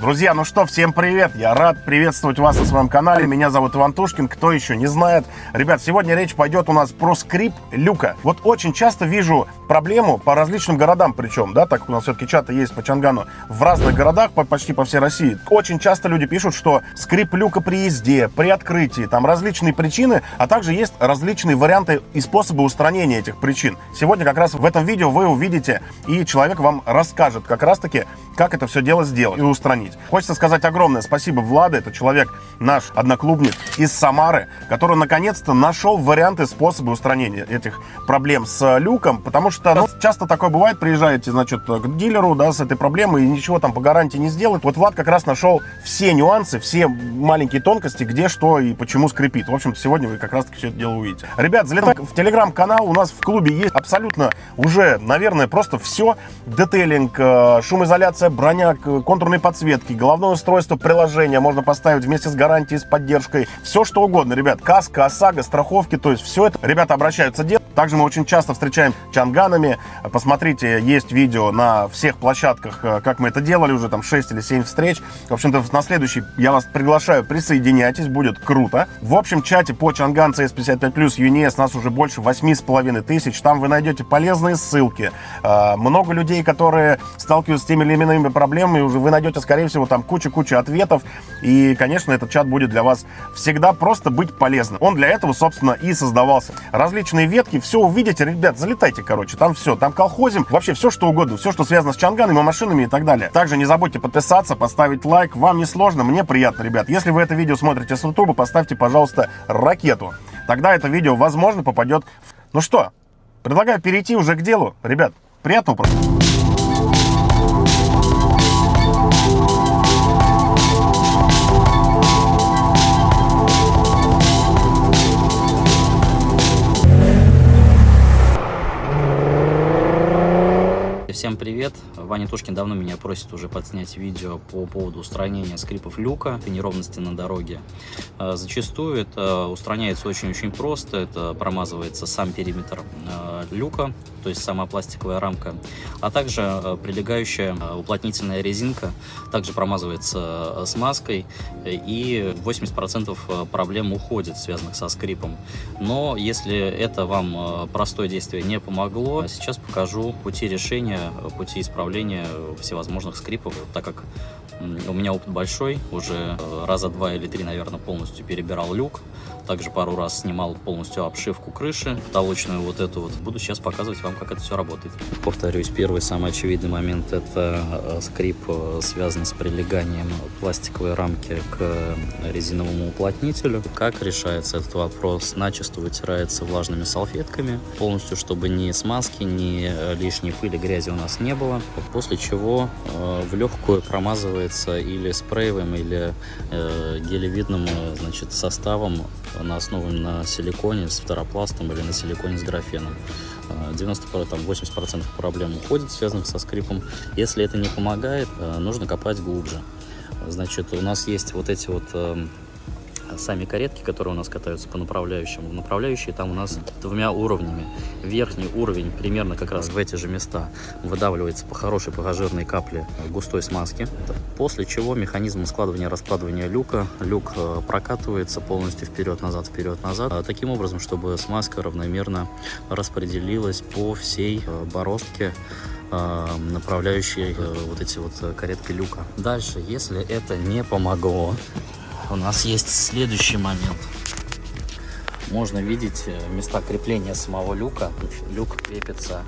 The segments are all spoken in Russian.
Друзья, ну что, всем привет! Я рад приветствовать вас на своем канале. Меня зовут Иван Тушкин, кто еще не знает. Ребят, сегодня речь пойдет у нас про скрип люка. Вот очень часто вижу проблему по различным городам, причем, да, так как у нас все-таки чаты есть по Чангану, в разных городах, почти по всей России. Очень часто люди пишут, что скрип люка при езде, при открытии, там различные причины, а также есть различные варианты и способы устранения этих причин. Сегодня как раз в этом видео вы увидите, и человек вам расскажет как раз-таки, как это все дело сделать и устранить. Хочется сказать огромное спасибо Владу, это человек, наш одноклубник из Самары, который наконец-то нашел варианты, способы устранения этих проблем с люком, потому что часто такое бывает, приезжаете, значит, к дилеру, да, с этой проблемой и ничего там по гарантии не сделает. Вот Влад как раз нашел все нюансы, все маленькие тонкости, где что и почему скрипит. В общем-то, сегодня вы как раз-таки все это дело увидите. Ребят, залетайте в телеграм-канал, у нас в клубе есть абсолютно уже, наверное, просто все. Детейлинг, шумоизоляция, броня, контурные подсветки, головное устройство, приложение можно поставить вместе с гарантией, с поддержкой. Все что угодно, ребят. Каска, ОСАГО, страховки, то есть все это ребята обращаются делать. Также мы очень часто встречаем чанганами. Посмотрите, есть видео на всех площадках, как мы это делали, уже там 6 или 7 встреч. В общем-то, на следующий я вас приглашаю, присоединяйтесь, будет круто. В общем чате по Чанган CS55+, UNES нас уже больше 8500. Там вы найдете полезные ссылки. Много людей, которые сталкиваются с теми или иными проблемами, уже вы найдете, скорее всего, там куча ответов. И, конечно, этот чат будет для вас всегда просто быть полезным. Он для этого, собственно, и создавался. Различные ветки, все увидите, ребят, залетайте, короче, там все, там колхозим, вообще все, что угодно, все, что связано с чанганами, машинами и так далее. Также не забудьте подписаться, поставить лайк, вам не сложно, мне приятно, ребят. Если вы это видео смотрите с YouTube, поставьте, пожалуйста, ракету. Тогда это видео, возможно, попадет в... Ну что, предлагаю перейти уже к делу. Ребят, приятного просмотра. Всем привет! Ваня Тушкин давно меня просит уже подснять видео по поводу устранения скрипов люка и неровности на дороге. Зачастую это устраняется очень-очень просто. Это промазывается сам периметр люка, то есть сама пластиковая рамка, а также прилегающая уплотнительная резинка также промазывается смазкой, и 80% проблем уходит, связанных со скрипом. Но если это вам простое действие не помогло, сейчас покажу пути решения, пути исправления всевозможных скрипов, так как у меня опыт большой, уже раза 2 или 3, наверное, полностью перебирал люк, также пару раз снимал полностью обшивку крыши, потолочную вот эту вот. Буду сейчас показывать вам, как это все работает. Повторюсь, первый самый очевидный момент — это скрип, связанный с прилеганием пластиковой рамки к резиновому уплотнителю. Как решается этот вопрос? Начисто вытирается влажными салфетками, полностью, чтобы ни смазки, ни лишней пыли, грязи у нас не было. После чего в легкую промазывается или спреевым, или гелевидным, значит, составом, на основе на силиконе с фторопластом или на силиконе с графеном. 80% проблем уходит, связанных со скрипом. Если это не помогает, нужно копать глубже. Значит, у нас есть вот эти вот сами каретки, которые у нас катаются по направляющим. Направляющие там у нас двумя уровнями. Верхний уровень примерно как раз в эти же места выдавливается по хорошей, по жирной капле густой смазки. После чего механизм складывания-раскладывания люка. Люк прокатывается полностью вперед-назад, вперед-назад. Таким образом, чтобы смазка равномерно распределилась по всей бороздке, направляющей вот эти вот каретки люка. Дальше, если это не помогло, у нас есть следующий момент. Можно видеть места крепления самого люка. Люк крепится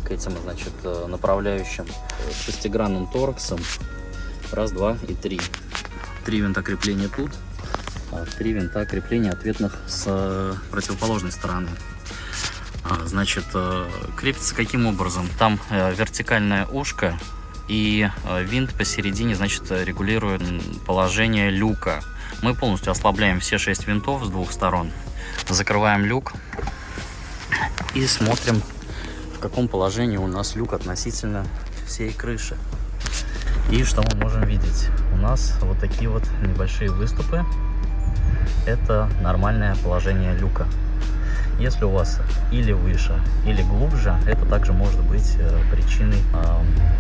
к этим, значит, направляющим шестигранным торксом. Раз, два и три. 3 винта крепления тут, 3 винта крепления ответных с противоположной стороны. Значит, крепится каким образом? Там вертикальное ушко, и винт посередине, значит, регулирует положение люка. Мы полностью ослабляем все 6 винтов с двух сторон, закрываем люк и смотрим, в каком положении у нас люк относительно всей крыши. И что мы можем видеть? У нас вот такие вот небольшие выступы. Это нормальное положение люка. Если у вас или выше, или глубже, это также может быть причиной,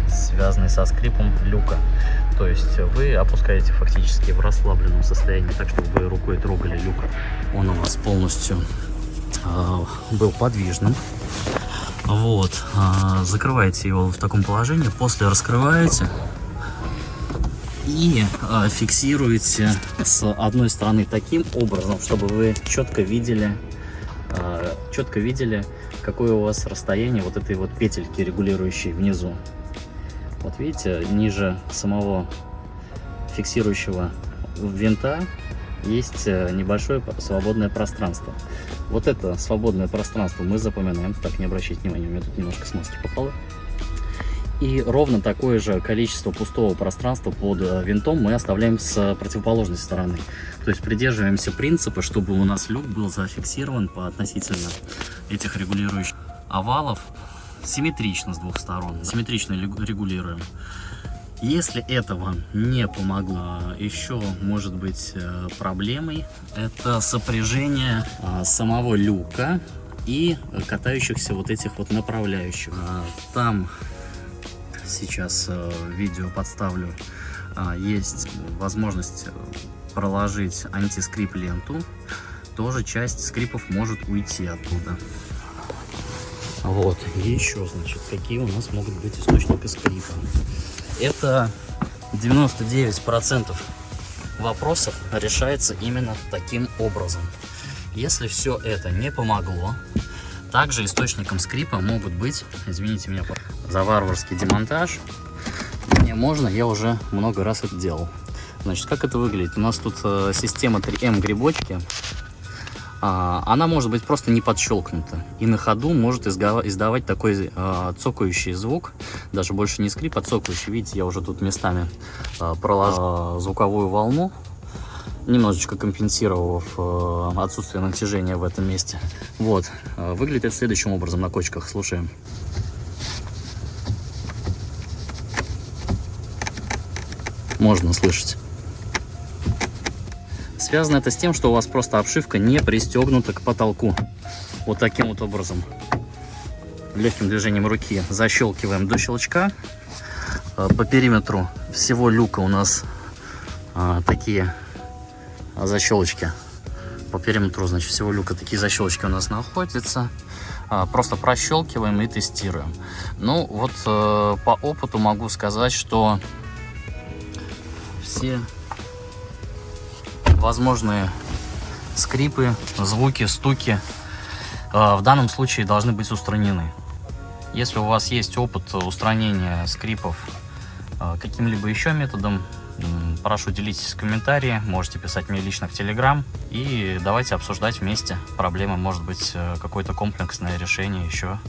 связанной со скрипом люка. То есть вы опускаете фактически в расслабленном состоянии, так чтобы вы рукой трогали люк. Он у нас полностью был подвижным. Вот, закрываете его в таком положении, после раскрываете и фиксируете с одной стороны таким образом, чтобы вы четко видели, какое у вас расстояние вот этой вот петельки, регулирующей внизу. Вот видите, ниже самого фиксирующего винта есть небольшое свободное пространство. Вот это свободное пространство мы запоминаем. Так, не обращайте внимания, у меня тут немножко смазки попало. И ровно такое же количество пустого пространства под винтом мы оставляем с противоположной стороны. То есть придерживаемся принципа, чтобы у нас люк был зафиксирован по относительно этих регулирующих овалов симметрично с двух сторон. Симметрично регулируем. Если этого не помогло, еще может быть проблемой это сопряжение самого люка и катающихся вот этих вот направляющих. Там сейчас видео подставлю, есть возможность проложить антискрип ленту, тоже часть скрипов может уйти оттуда. Вот, и еще, значит, какие у нас могут быть источники скрипа. Это 99% вопросов решается именно таким образом. Если все это не помогло, также источником скрипа могут быть, извините меня за варварский демонтаж, мне можно, я уже много раз это делал. Значит, как это выглядит? У нас тут система 3М грибочки. Она может быть просто не подщелкнута. И на ходу может издавать такой цокающий звук. Даже больше не скрип, а цокающий. Видите, я уже тут местами проложил звуковую волну, немножечко компенсировав отсутствие натяжения в этом месте. Вот. Выглядит это следующим образом на кочках. Слушаем. Можно слышать. Связано это с тем, что у вас просто обшивка не пристегнута к потолку. Вот таким вот образом. Легким движением руки защелкиваем до щелчка. По периметру всего люка у нас такие защелочки. По периметру, значит, всего люка такие защелочки у нас находятся. Просто прощелкиваем и тестируем. Ну, вот по опыту могу сказать, что все возможные скрипы, звуки, стуки в данном случае должны быть устранены. Если у вас есть опыт устранения скрипов каким-либо еще методом, прошу, делитесь в комментарии, можете писать мне лично в Telegram, и давайте обсуждать вместе проблемы. Может быть, какое-то комплексное решение еще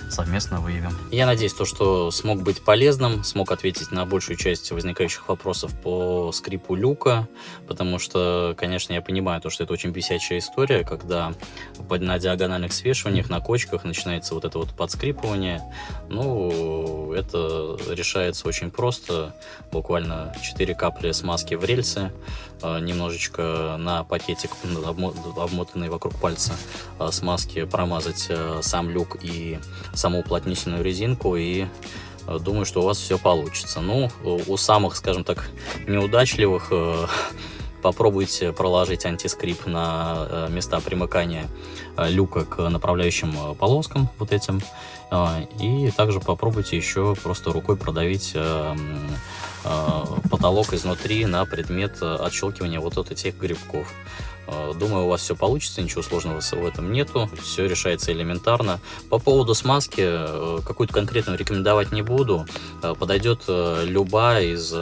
совместно выявим. Я надеюсь, что смог быть полезным, смог ответить на большую часть возникающих вопросов по скрипу люка, потому что, конечно, я понимаю, что это очень бесячая история, когда на диагональных свешиваниях, на кочках начинается вот это вот подскрипывание. Ну, это решается очень просто, буквально 4 капли смазки в рельсы, немножечко на пакетик, обмотанный вокруг пальца, смазки промазать сам люк и саму уплотнительную резинку, и думаю, что у вас все получится. Ну, у самых, скажем так, неудачливых попробуйте проложить антискрип на места примыкания люка к направляющим полоскам вот этим, и также попробуйте еще просто рукой продавить потолок изнутри на предмет отщелкивания вот от этих грибков. Думаю, у вас все получится, ничего сложного в этом нету, все решается элементарно. По поводу смазки какую-то конкретную рекомендовать не буду. Подойдет любая из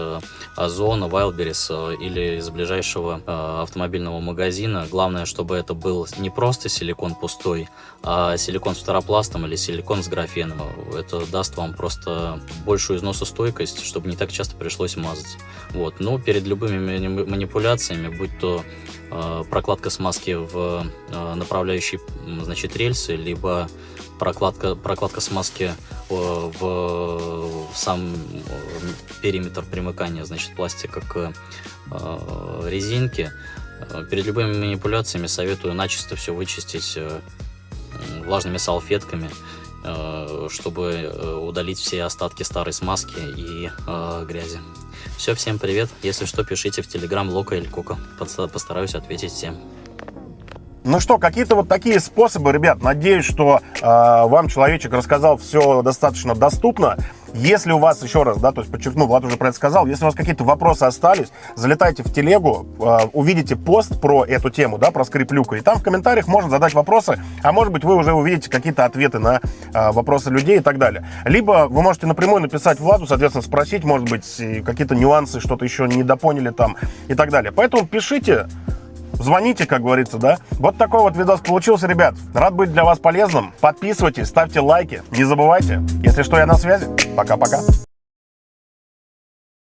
Озона, Wildberries или из ближайшего автомобильного магазина. Главное, чтобы это был не просто силикон пустой, а силикон с фторопластом или силикон с графеном. Это даст вам просто большую износостойкость, чтобы не так часто пришлось мазать. Вот. Но перед любыми манипуляциями, будь то прокладка смазки в направляющие, значит, рельсы, либо прокладка смазки в сам периметр примыкания, значит, пластика к резинке. Перед любыми манипуляциями советую начисто все вычистить влажными салфетками, чтобы удалить все остатки старой смазки и грязи. Все, всем привет. Если что, пишите в Telegram Лока или Кока. Постараюсь ответить всем. Ну что, какие-то вот такие способы, ребят. Надеюсь, что вам человечек рассказал все достаточно доступно. Если у вас, еще раз, да, то есть подчеркну, Влад уже про это сказал, если у вас какие-то вопросы остались, залетайте в телегу, увидите пост про эту тему, да, про скрип люка, и там в комментариях можно задать вопросы, а может быть вы уже увидите какие-то ответы на вопросы людей и так далее. Либо вы можете напрямую написать Владу, соответственно, спросить, может быть, какие-то нюансы, что-то еще недопоняли там и так далее. Поэтому пишите, звоните, как говорится, да. Вот такой вот видос получился, ребят. Рад быть для вас полезным. Подписывайтесь, ставьте лайки. Не забывайте. Если что, я на связи. Пока-пока.